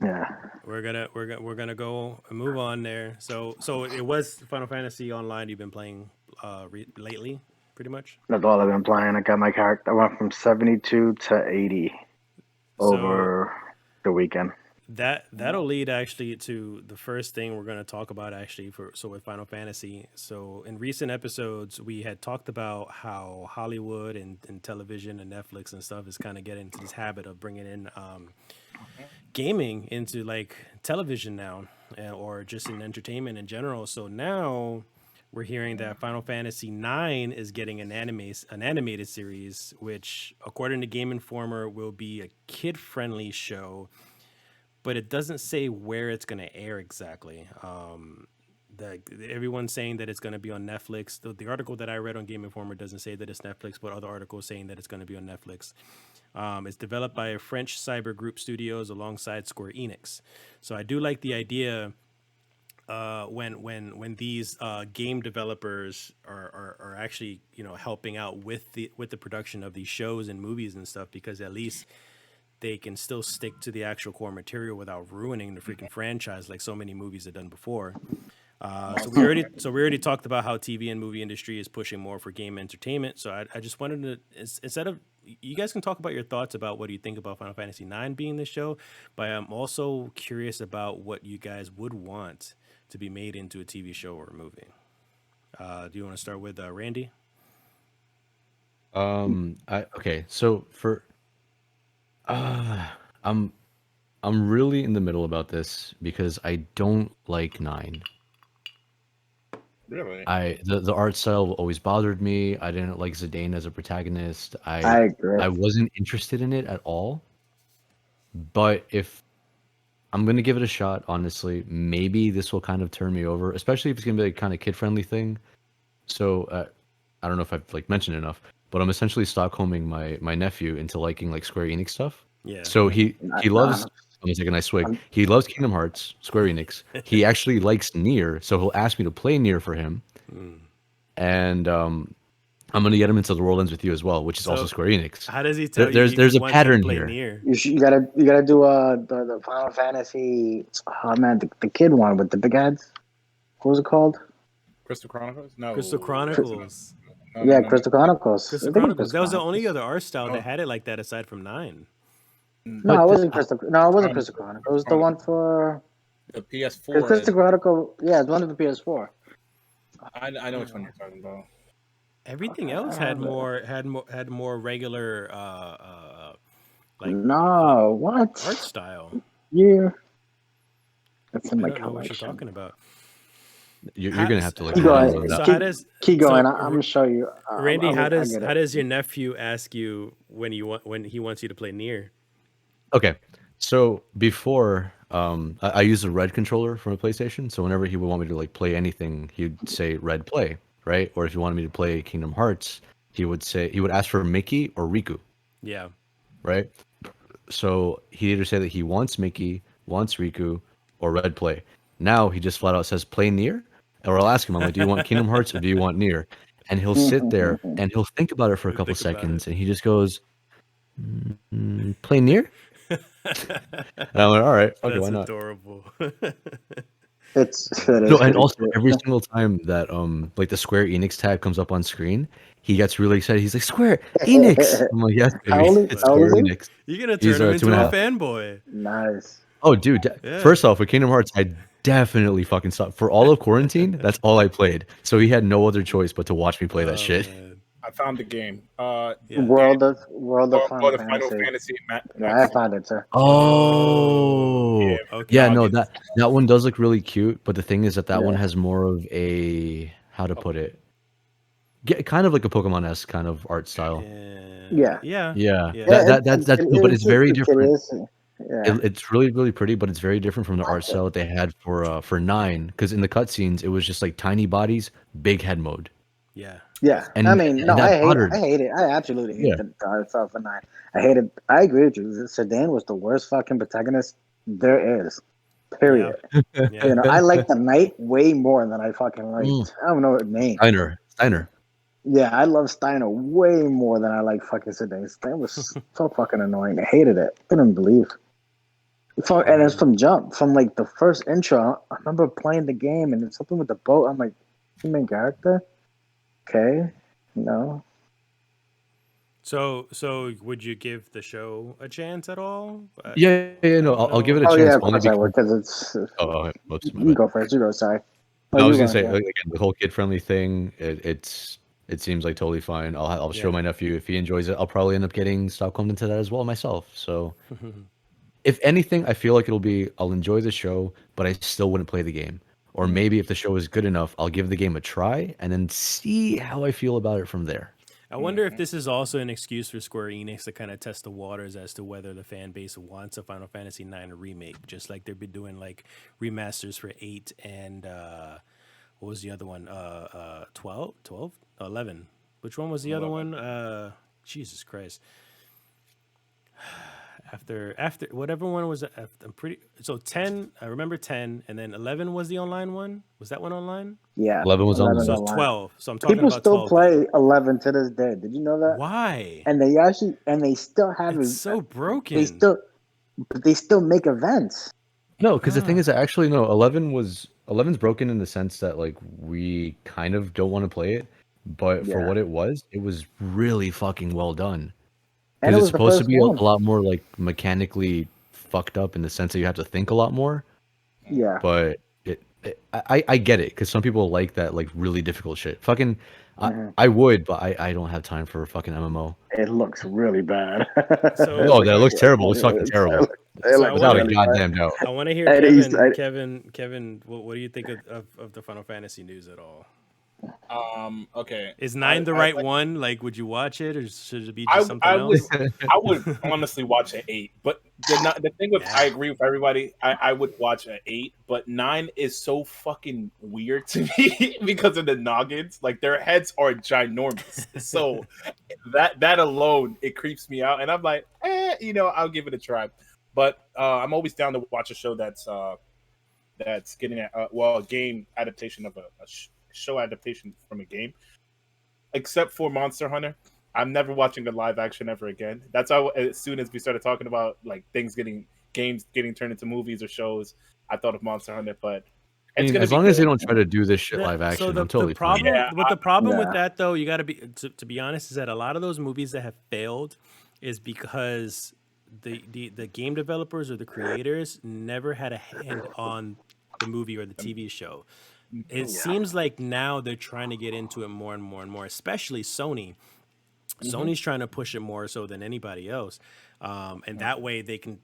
Yeah. We're gonna go and move on there. So it was Final Fantasy Online you've been playing lately, pretty much. That's all I've been playing. I got my character. I went from 72 to 80 So over the weekend. that'll lead actually to the first thing we're going to talk about actually for so with Final Fantasy. So in recent episodes we had talked about how Hollywood and television and Netflix and stuff is kind of getting into this habit of bringing in gaming into like television now, or just in entertainment in general. So now we're hearing that Final Fantasy IX is getting an animated series, which, according to Game Informer, will be a kid-friendly show, but it doesn't say where it's going to air exactly. The, Everyone's saying that it's going to be on Netflix. The article that I read on Game Informer doesn't say that it's Netflix, but other articles saying that it's going to be on Netflix. It's developed by French Cyber Group Studios alongside Square Enix. So I do like the idea when these game developers are actually helping out with the production of these shows and movies and stuff, because at least they can still stick to the actual core material without ruining the freaking franchise like so many movies have done before. So we already talked about how TV and movie industry is pushing more for game entertainment. So I just wanted to, instead of, you guys can talk about your thoughts about what you think about Final Fantasy IX being this show, but I'm also curious about what you guys would want to be made into a TV show or a movie. Do you want to start with Randy? I okay. So for uh, I'm I'm really in the middle about this because I don't like nine. Really? The art style always bothered me. I didn't like Zidane as a protagonist. I agree. I wasn't interested in it at all. But if I'm gonna give it a shot, honestly, maybe this will kind of turn me over, especially if it's gonna be a kind of kid friendly thing. So I don't know if I've like mentioned enough, but I'm essentially Stockholming my nephew into liking like Square Enix stuff. Yeah. So Nah, he loves. nah, Let me take a nice swig. I'm, He loves Kingdom Hearts, Square Enix. He actually likes Nier, so he'll ask me to play Nier for him, Mm. and I'm gonna get him into The World Ends with You as well, which is also So Square Enix. how does he tell you he There's a wants you to pattern play here. near? you gotta do the Final Fantasy. Oh man, the kid one with the big heads. What was it called? Crystal Chronicles? No. Crystal Cri- Chronicles. Yeah, Crystal Chronicles. Crystal I think it's Chronicles. Crystal That was the only Chronicles. other art style that No. had it like that aside from Nine. No, But it wasn't Crystal. No, it wasn't Um, Crystal Chronicles. It was the one for the because PS4. Crystal Chronicle. Yeah, it's one of the PS4. I know which one you're talking about. Everything I else have it. had more regular like No, art what? style. Yeah, it's in I my don't know what you're collection. talking about. you're How, gonna have to let Keep your going. hands on that. so how Keep does keep going. so I'm gonna show you. Randy, I get how it. does your nephew ask you when he wants you to play near? Okay, so before I use a red controller from a PlayStation, so whenever he would want me to like play anything, he'd say red play, right? Or if he wanted me to play Kingdom Hearts, he would ask for Mickey or Riku, Yeah. right? So he'd either say that he wants Mickey, wants Riku, or red play. Now he just flat out says play near, or I'll ask him, I'm like, do you want Kingdom Hearts or do you want near? And he'll sit there and he'll think about it for a couple Think about it. seconds, and he just goes, play near. And I'm like, all right, okay, That's why not? adorable. It No, is and pretty also cute. every single time that like the Square Enix tag comes up on screen, he gets really excited. He's like, Square Enix. I'm like, yes, How baby, old it's how old Square is he? Enix. You're gonna He's turn him two and into a a half. fanboy. Nice. Oh, dude. Yeah. First off, with Kingdom Hearts, I definitely fucking stopped for all of quarantine. That's all I played. So he had no other choice but to watch me play that Oh shit. man. I found the game. Yeah. World of Final Or the Final Fantasy. Fantasy Yeah, I Max. found it, sir. Oh. Oh, Okay. yeah, Dog, no, it's that one does look really cute, but the thing is that that one Yeah. has more of a how to put it, kind of like a Pokemon-esque kind of art style. Yeah. Yeah. Yeah. Yeah, Yeah. Yeah, that's no, but it's very it different. is. Yeah. It's really really pretty, but it's very different from the art style that they had for nine. Because in the cutscenes, it was just like tiny bodies, big head mode, Yeah. Yeah. I and mean, no, and that bothered. I hate it. I absolutely hate Yeah, the art style for nine. I hate it. I agree with you. Sedan was the worst fucking protagonist there is. Yeah. Period. Yeah. I like the knight way more than I fucking Mm, liked. I don't know her name. Steiner. Yeah, I love Steiner way more than I like fucking Sedan. That was so fucking annoying. I hated it. Couldn't believe. And it's from Jump, from like the first intro. I remember playing the game and it's something with the boat. I'm like, the main character? Okay, no. So would you give the show a chance at all? No, I'll give it a Oh chance yeah, of only course I because. would, because it's. Whoops, my You bad. go first. You go. Sorry. No, I you was gonna go, say yeah. again, the whole kid-friendly thing. It seems like totally fine. I'll show Yeah. my nephew if he enjoys it. I'll probably end up getting Stockholm into that as well myself. So, if anything, I feel like I'll enjoy the show, but I still wouldn't play the game. Or maybe if the show is good enough, I'll give the game a try and then see how I feel about it from there. I wonder if this is also an excuse for Square Enix to kind of test the waters as to whether the fan base wants a Final Fantasy IX remake, just like they've been doing like remasters for 8 and what was the other one? 12? 12? 11. Which one was the other one? Jesus Christ. After whatever one was, I'm pretty. So 10, I remember 10, and then 11 was the online one. Was that one online? Yeah. 11 was online. So 12. So I'm talking People about still 12. play 11 to this day. Did you know that? Why? And they still have It's so broken. They still make events. No, because the thing is that actually no, 11's broken in the sense that like we kind of don't want to play it, but for what it was really fucking well done. And Because it it's was the supposed to first be one. a lot more like mechanically fucked up in the sense that you have to think a lot more. Yeah. But I get it because some people like that like really difficult shit. Fucking, I would, but I don't have time for a fucking MMO. It looks really bad. Oh, that looks terrible. It looks fucking terrible. Without a goddamn doubt. I want to hear Kevin. What do you think of the Final Fantasy news at all? Okay. Is 9 the right one? Like, would you watch it, or should it be just something else? I would honestly watch an 8, but the thing with I agree with everybody. I would watch an 8, but 9 is so fucking weird to me because of the noggins. Like their heads are ginormous, so that alone it creeps me out, and I'm like, I'll give it a try. But I'm always down to watch a show that's getting a game adaptation of a show adaptation from a game, except for Monster Hunter. I'm never watching the live action ever again. That's how as soon as we started talking about like games getting turned into movies or shows, I thought of Monster Hunter. But as long as they don't try to do this shit live action, I'm totally fine. The problem with that though, you got to be to be honest, is that a lot of those movies that have failed is because the game developers or the creators never had a hand on the movie or the TV show. It seems like now they're trying to get into it more and more and more, especially Sony. Sony's trying to push it more so than anybody else, and that way they can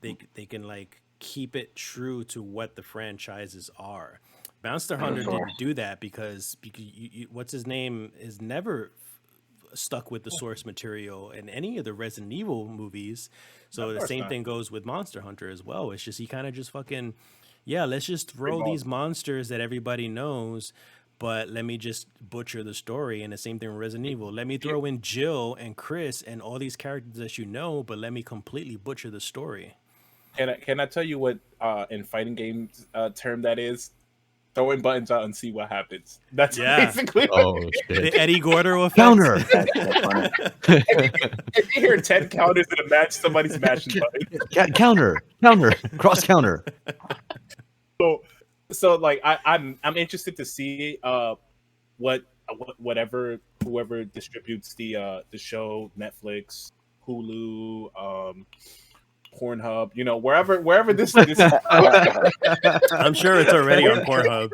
like keep it true to what the franchises are. Monster Hunter didn't do that because what's his name is never stuck with the source material in any of the Resident Evil movies. So the same thing goes with Monster Hunter as well. It's just he kind of just fucking. Yeah, let's just throw these monsters that everybody knows, but let me just butcher the story. And the same thing with Resident Evil. Let me throw in Jill and Chris and all these characters that you know, but let me completely butcher the story. Can I tell you what in fighting games term that is? Throwing buttons out and see what happens. That's basically shit. The Eddie Gordo effect. Counter. If you hear 10 counters in a match, somebody's mashing buttons. Counter, cross counter. So like I'm interested to see whoever distributes the show, Netflix, Hulu, Pornhub, wherever this I'm sure it's already on Pornhub.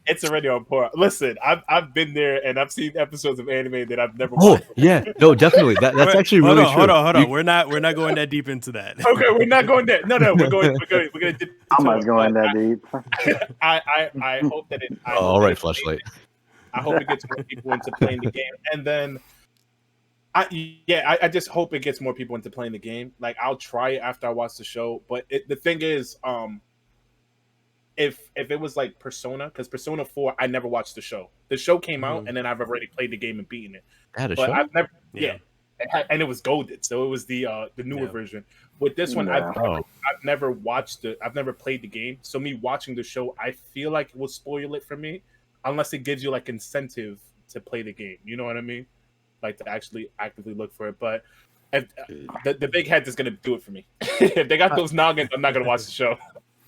It's already on Pornhub. Listen, I've been there and I've seen episodes of anime that I've never watched. Yeah, no, definitely. That's actually really true. Hold on. We're not going that deep into that. Okay, we're not going there. No, we're going. I'm not going that deep. I hope that it. All right, Fleshlight. I hope it gets more people into playing the game, and then I just hope it gets more people into playing the game. Like I'll try it after I watch the show, but the thing is, if it was like Persona, because Persona 4, I never watched the show. The show came out, and then I've already played the game and beaten it. Had a but show? I've never, and it was golded, so it was the newer version. With this one, I've never watched it. I've never played the game, so me watching the show, I feel like it will spoil it for me, unless it gives you like incentive to play the game. You know what I mean? Like to actually actively look for it. But The big heads is gonna do it for me. If they got those noggins, I'm not gonna watch the show.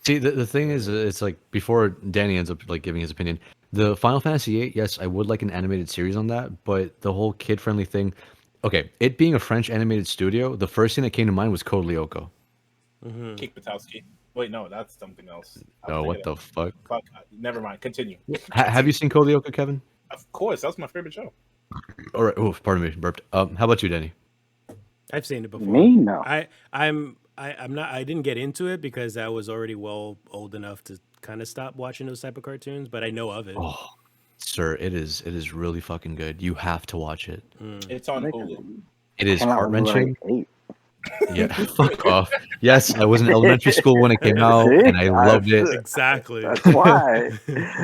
See, the thing is, it's like before Danny ends up like giving his opinion. The Final Fantasy VIII, yes, I would like an animated series on that, but the whole kid-friendly thing. Okay, it being a French animated studio, the first thing that came to mind was Code Lyoko. Kick Patowski. Wait, no, that's something else. Oh, what the fuck? Fuck. Never mind. Continue. Have you seen Code Lyoko, Kevin? Of course, that was my favorite show. All right. Oh, pardon me, burped. How about you, Danny? I've seen it before. Me? No. I'm not. I didn't get into it because I was already old enough to kind of stop watching those type of cartoons, but I know of it. Oh, sir, it is really fucking good. You have to watch it. It's on Hulu. It is Came out heart when we were, wrenching. like, 8. Yeah, fuck off. Yes, I was in elementary school when it came out, See? and I loved it. Exactly. That's why.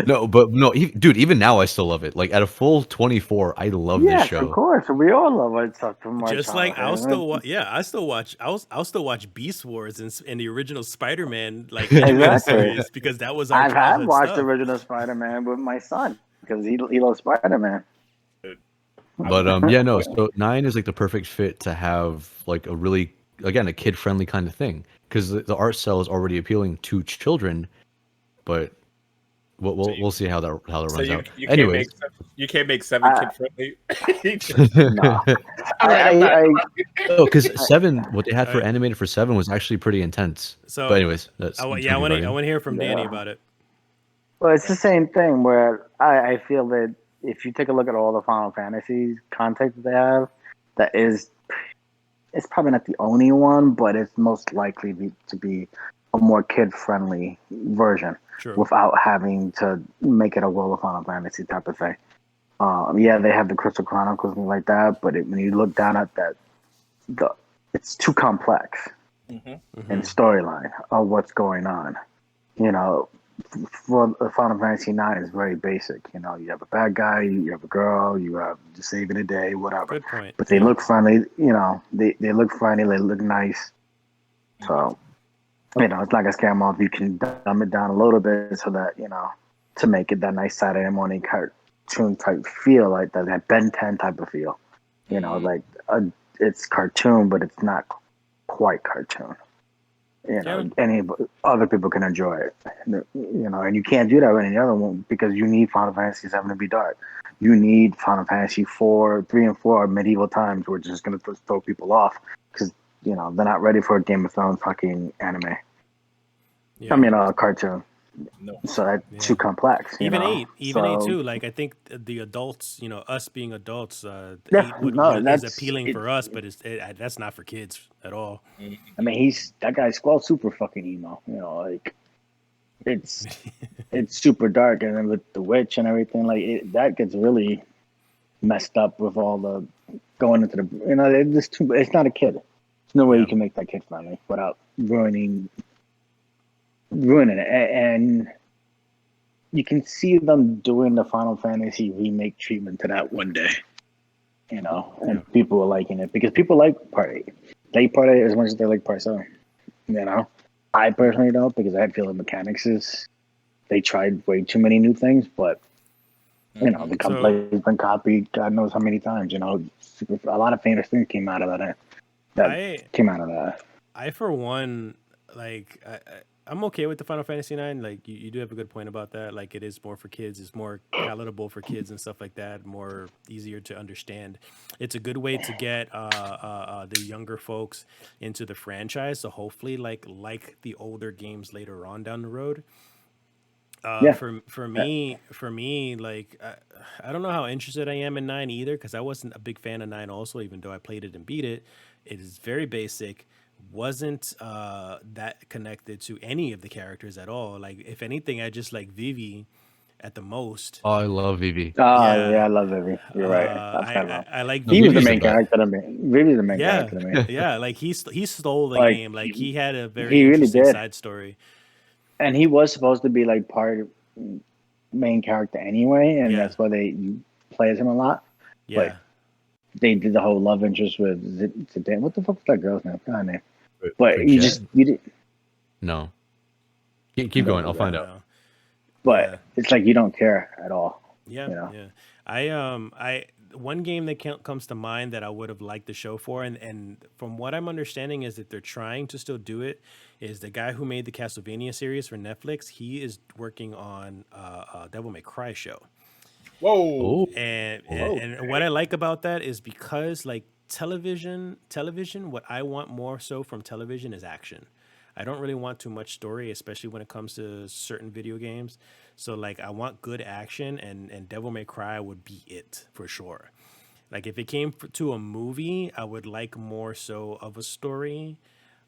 No, but no, dude. Even now, I still love it. Like at a full 24, I love this Yes, show. of course. We all love it stuff from our Just like I'll childhood. still watch. I'll still watch Beast Wars and the original Spider-Man like Exactly. animated series because that was our I've had childhood watched stuff. the original Spider-Man with my son because he loves Spider-Man. But yeah, no. So 9 is like the perfect fit to have like a really, again, a kid-friendly kind of thing because the art style is already appealing to children, but we'll see how that runs out. Anyways, You can't make 7 kid friendly. No. no, because 7, what they had for animated for 7 was actually pretty intense. So, but anyways, I want to hear from Danny about it. Well, it's the same thing where I feel that if you take a look at all the Final Fantasy content that they have, that is, it's probably not the only one, but it's most likely to be a more kid-friendly version. True. Without having to make it a World of Final Fantasy type of thing. Yeah, they have the Crystal Chronicles and like that, but when you look down at that, it's too complex in storyline of what's going on. You know, for Final Fantasy IX is very basic. You know, you have a bad guy, you have a girl, you have just saving a day, whatever. Good point. But they look friendly. You know, they look friendly. They look nice. So. You know, it's like a scam off. You can dumb it down a little bit so that, you know, to make it that nice Saturday morning cartoon type feel, like that Ben 10 type of feel. You know, like it's cartoon, but it's not quite cartoon. You know, any other people can enjoy it. You know, and you can't do that with any other one because you need Final Fantasy 7 to be dark. You need Final Fantasy 3 and 4 medieval times, which is going to throw people off because, you know, they're not ready for a Game of Thrones fucking anime. Yeah. I mean, cartoon. No. So that's too complex. Even know? 8 too. Like I think the adults, you know, us being adults, 8 is appealing for us, but that's not for kids at all. I mean, that guy's super fucking emo. You know, like it's super dark, and then with the witch and everything, like that gets really messed up with all the going into the. You know, it's not a kid. There's no way you can make that kid friendly without ruining it, and you can see them doing the Final Fantasy remake treatment to that one day, you know, and people are liking it because people like Part 8. They Part 8 as much as they like Part 7, you know. I personally don't because I feel the mechanics they tried way too many new things, but you know, the gameplay has been copied God knows how many times, you know. A lot of famous things came out of that. I for one, like I'm okay with the Final Fantasy 9. Like you do have a good point about that. Like it is more for kids. It's more palatable for kids and stuff like that. More easier to understand. It's a good way to get the younger folks into the franchise. So hopefully, like the older games later on down the road. For me, like I don't know how interested I am in 9 either because I wasn't a big fan of 9 also, even though I played it and beat it. It is very basic. Wasn't that connected to any of the characters at all. Like if anything, I just like Vivi at the most. Oh, I love Vivi. Oh yeah, I love Vivi. You're right. I like he was the Vivi's main the best. character to me. Vivi's the main character to me. Yeah, like he stole the Like, game. Like he had a very he really interesting did. side story. And he was supposed to be like part main character anyway, and that's why you play as him a lot. Yeah. But they did the whole love interest with Zidane. What the fuck was that girl's name? God name. But you didn't. No. Keep going. I'll find out. But it's like you don't care at all. Yeah, you know? yeah. one game that comes to mind that I would have liked the show for, and from what I'm understanding is that they're trying to still do it, is the guy who made the Castlevania series for Netflix. He is working on a Devil May Cry show. Whoa. And what I like about that is because like television, what I want more so from television is action. I don't really want too much story, especially when it comes to certain video games. So like I want good action, and Devil May Cry would be it for sure. Like if it came to a movie, I would like more so of a story,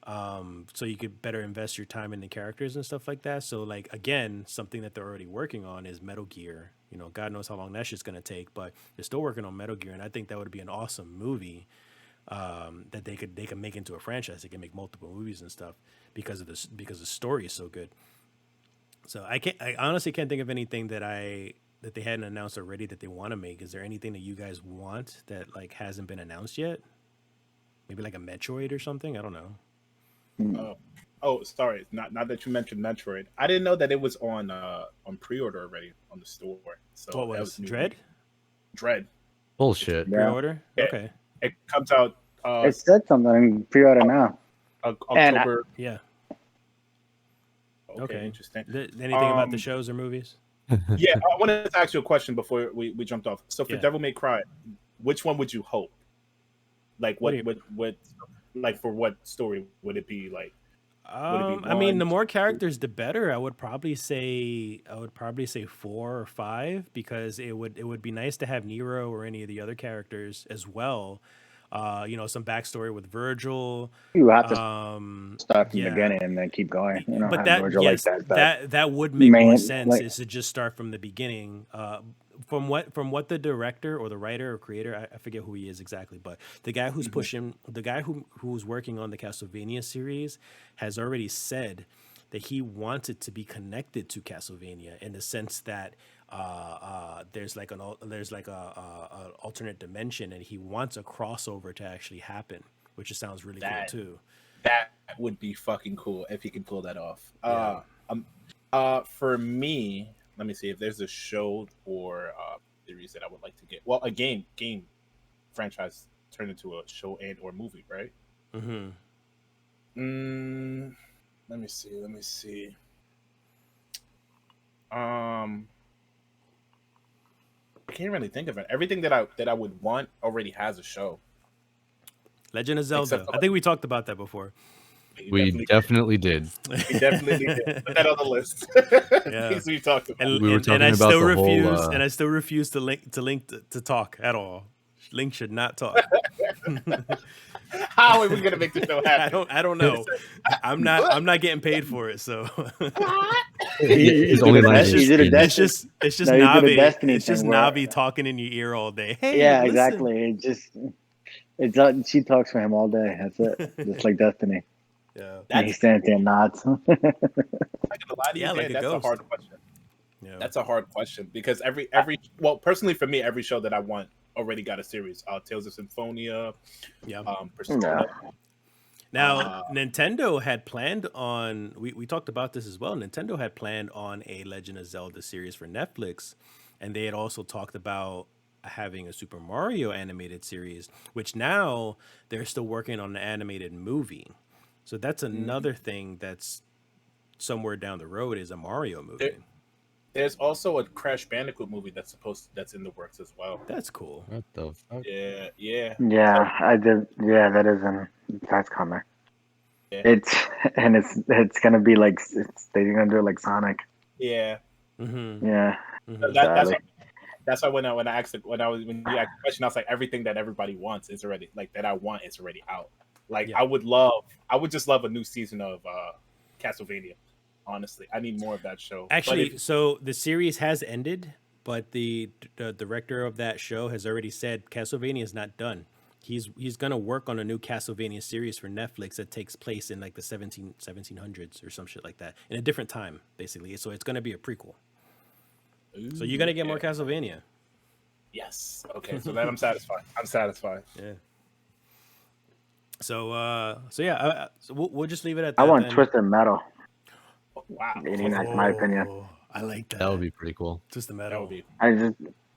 so you could better invest your time in the characters and stuff like that. So like again, something that they're already working on is Metal Gear. You know, God knows how long that shit's gonna take, but they're still working on Metal Gear, and I think that would be an awesome movie that they could make into a franchise. They can make multiple movies and stuff because the story is so good. So I honestly can't think of anything that they hadn't announced already that they want to make. Is there anything that you guys want that like hasn't been announced yet? Maybe like a Metroid or something? I don't know. Sorry. Not that you mentioned Metroid. I didn't know that it was on pre-order already on the store. So What was Dread? Dread. Bullshit. Yeah. Pre-order? Okay. It comes out It said something pre-order now. October. Yeah. Okay, interesting. Anything about the shows or movies? Yeah, I wanted to ask you a question before we jumped off. So for Yeah. Devil May Cry, which one would you hope? Like what like for what story would it be like? I mean, the more characters, the better. I would probably say 4 or 5 because it would be nice to have Nero or any of the other characters as well. You know, some backstory with Virgil. You have to start from the beginning and then keep going. You know, But have Virgil that would make more main- sense like- is to just start from the beginning. From what the director or the writer or creator, I forget who he is exactly, but the guy who's who's working on the Castlevania series has already said that he wants it to be connected to Castlevania in the sense that there's like a alternate dimension, and he wants a crossover to actually happen, which just sounds really cool too. That would be fucking cool if he can pull that off. For me, let me see if there's a show or series that I would like to get. Well, a game franchise turned into a show and or movie, right? Mm-hmm. Let me see. I can't really think of it. Everything that I would want already has a show. Legend of Zelda. I think we talked about that before. We definitely did. We definitely did. Put that on the list. Yeah. Things we talked about. We were talking about the whole, and I still refuse to link to talk at all. Link should not talk. How are we gonna make the show happen? I don't know. I'm not getting paid for it, so His only language. it's just No, you did a Navi. Destiny It's just thing where- Navi talking in your ear all day. Hey, Yeah, listen. exactly. She talks for him all day. That's it. Just like Destiny. Yeah. And he stands there and nods. I'm not gonna lie to you, Yeah, man, like a that's ghost. a hard question. Yeah. That's a hard question because every well, personally for me, every show that I want already got a series. Tales of Symphonia, Yeah. Persona. Now, Nintendo had planned on, we talked about this as well. Nintendo had planned on a Legend of Zelda series for Netflix, and they had also talked about having a Super Mario animated series, which now they're still working on an animated movie. So that's another thing that's somewhere down the road is a Mario movie. There's also a Crash Bandicoot movie that's in the works as well. That's cool. What the fuck? Yeah. Yeah, I did. Yeah, that's coming. Yeah. It's gonna be like they're gonna do it like Sonic. Yeah. Mm-hmm. Yeah. Mm-hmm. That's why when you asked the question, I was like, everything that everybody wants is already that I want is already out. Like Yeah. I would just love a new season of Castlevania. Honestly, I need more of that show. Actually, so the series has ended, but the director of that show has already said Castlevania is not done. He's gonna work on a new Castlevania series for Netflix that takes place in like the 1700s or some shit like that, in a different time, basically. So it's gonna be a prequel. So you're gonna get more Castlevania. Yes. Okay. So then I'm satisfied. Yeah. So yeah, so we'll just leave it at that. I want then. Twisted Metal. Wow. That's my opinion. I like that. That would be pretty cool. Twisted That Metal. would be.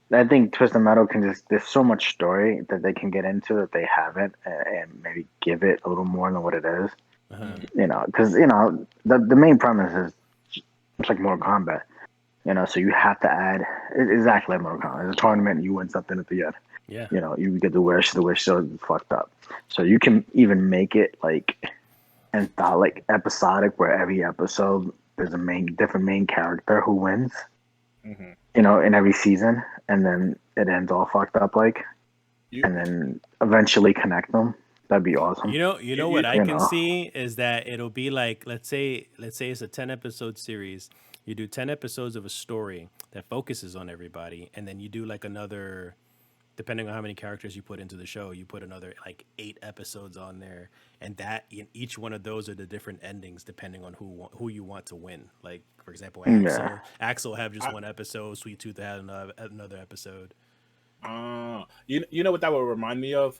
I think Twisted Metal can just, there's so much story that they can get into that they haven't, and maybe give it a little more than what it is. Uh-huh. Because the main premise is it's like Mortal Kombat. So you have to add exactly like Mortal Kombat. It's a tournament, and you win something at the end. Yeah. You get the wish so it's fucked up. So you can even make it like episodic, where every episode there's a different main character who wins. Mhm. In every season, and then it ends all fucked up and then eventually connect them. That'd be awesome. You know what I you can know. see is that it'll be like, let's say it's a 10 episode series. You do 10 episodes of a story that focuses on everybody, and then you do like another, depending on how many characters you put into the show, you put another like 8 episodes on there, and that in each one of those are the different endings depending on who you want to win. Like, for example, Axel have just one episode, Sweet Tooth had another episode. You know what that would remind me of?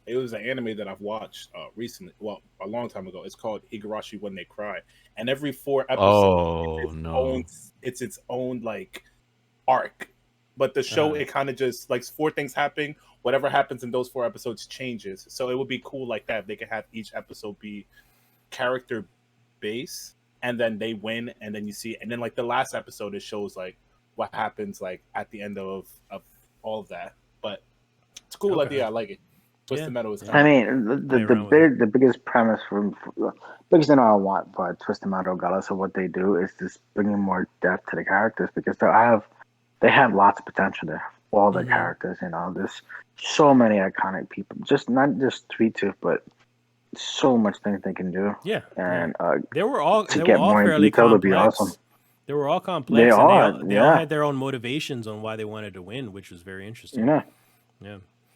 It was an anime that I've watched recently, well, a long time ago. It's called Higurashi When They Cry, and every 4 episodes, it's its own like arc. But the show, it kind of just like 4 things happen. Whatever happens in those 4 episodes changes. So it would be cool like that. They could have each episode be character base, and then they win, and then you see, and then like the last episode, it shows like what happens like at the end of all of that. But it's a cool idea. I like it. Twisted Metal is. I mean, the biggest premise biggest thing I want for Twisted Metal, regardless of what they do, is just bringing more depth to the characters, because they have lots of potential there. All the characters, there's so many iconic people. Not just Sweet Tooth, but so much things they can do. Yeah, and they were all more fairly detail would complex. be awesome. They were all complex. They all had their own motivations on why they wanted to win, which was very interesting. Yeah. Yeah.